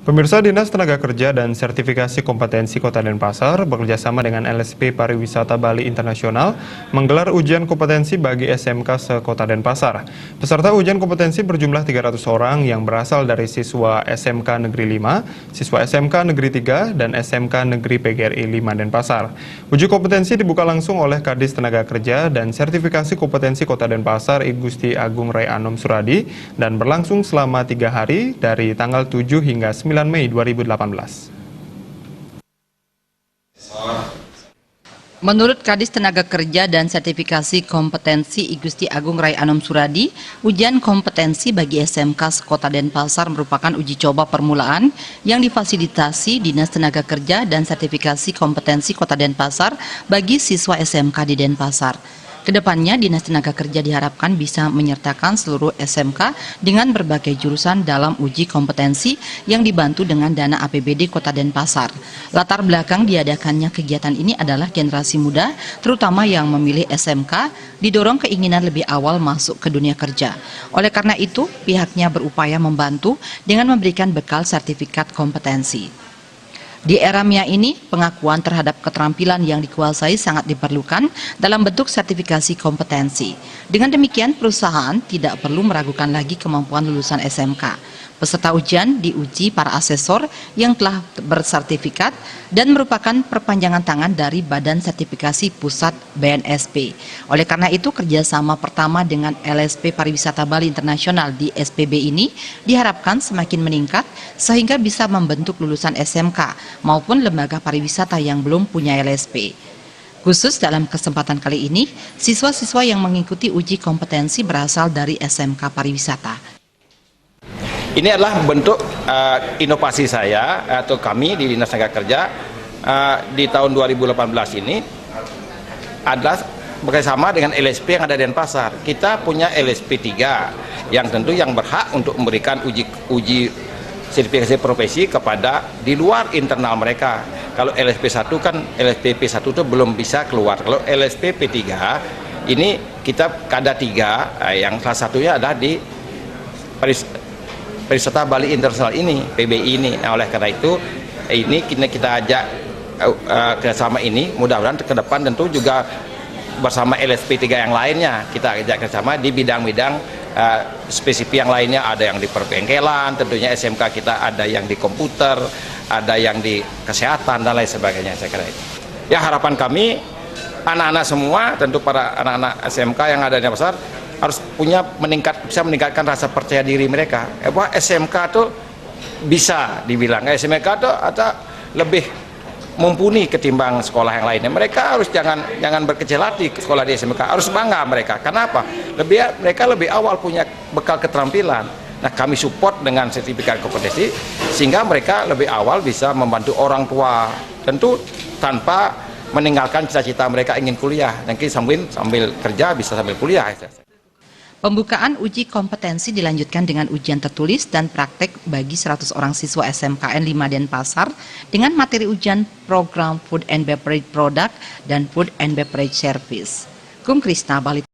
Pemirsa, Dinas Tenaga Kerja dan Sertifikasi Kompetensi Kota Denpasar bekerjasama dengan LSP Pariwisata Bali Internasional menggelar ujian kompetensi bagi SMK se-Kota Denpasar. Peserta ujian kompetensi berjumlah 300 orang yang berasal dari siswa SMK Negeri 5, siswa SMK Negeri 3, dan SMK Negeri PGRI 5 Denpasar. Uji kompetensi dibuka langsung oleh Kadis Tenaga Kerja dan Sertifikasi Kompetensi Kota Denpasar I Gusti Agung Ray Anom Suradi dan berlangsung selama 3 hari dari tanggal 7 hingga 9 Mei 2018. Menurut Kadis Tenaga Kerja dan Sertifikasi Kompetensi I Gusti Agung Ray Anom Suradi, ujian kompetensi bagi SMK Kota Denpasar merupakan uji coba permulaan yang difasilitasi Dinas Tenaga Kerja dan Sertifikasi Kompetensi Kota Denpasar bagi siswa SMK di Denpasar. Kedepannya, Dinas Tenaga Kerja diharapkan bisa menyertakan seluruh SMK dengan berbagai jurusan dalam uji kompetensi yang dibantu dengan dana APBD Kota Denpasar. Latar belakang diadakannya kegiatan ini adalah generasi muda, terutama yang memilih SMK, didorong keinginan lebih awal masuk ke dunia kerja. Oleh karena itu, pihaknya berupaya membantu dengan memberikan bekal sertifikat kompetensi. Di era MIA ini, pengakuan terhadap keterampilan yang dikuasai sangat diperlukan dalam bentuk sertifikasi kompetensi. Dengan demikian, perusahaan tidak perlu meragukan lagi kemampuan lulusan SMK. Peserta ujian diuji para asesor yang telah bersertifikat dan merupakan perpanjangan tangan dari Badan Sertifikasi Pusat BNSP. Oleh karena itu, kerjasama pertama dengan LSP Pariwisata Bali Internasional di SPB ini diharapkan semakin meningkat sehingga bisa membentuk lulusan SMK maupun lembaga pariwisata yang belum punya LSP. Khusus dalam kesempatan kali ini, siswa-siswa yang mengikuti uji kompetensi berasal dari SMK Pariwisata. Ini adalah bentuk inovasi saya atau kami di Dinas Tenaga Kerja di tahun 2018 ini adalah bekerjasama dengan LSP yang ada di Denpasar. Kita punya LSP 3 yang tentu yang berhak untuk memberikan uji sertifikasi profesi kepada di luar internal mereka. Kalau LSP 1 kan LSP P1 itu belum bisa keluar. Kalau LSP P3 ini kita ada 3 yang salah satunya adalah di Pariwisata Bali Internasional ini, PBI ini. Nah, oleh karena itu ini kita ajak kerjasama ini, mudah-mudahan ke depan tentu juga bersama LSP 3 yang lainnya kita ajak kerjasama di bidang-bidang spesifik yang lainnya. Ada yang di perbengkelan, tentunya SMK kita ada yang di komputer, ada yang di kesehatan dan lain sebagainya. Saya kira itu. Ya, harapan kami anak-anak semua, tentu para anak-anak SMK yang ada di Denpasar harus bisa meningkatkan rasa percaya diri mereka. Bahwa SMK itu bisa dibilang SMK itu atau lebih mumpuni ketimbang sekolah yang lainnya. Mereka harus jangan berkecil hati sekolah di SMK, harus bangga mereka. Kenapa? Mereka lebih awal punya bekal keterampilan. Nah, kami support dengan sertifikat kompetensi sehingga mereka lebih awal bisa membantu orang tua, tentu tanpa meninggalkan cita-cita mereka ingin kuliah. Nanti sambil kerja bisa sambil kuliah. Pembukaan uji kompetensi dilanjutkan dengan ujian tertulis dan praktek bagi 100 orang siswa SMKN 5 Denpasar dengan materi ujian program Food and Beverage Product dan Food and Beverage Service. Kum Krisna, Bali.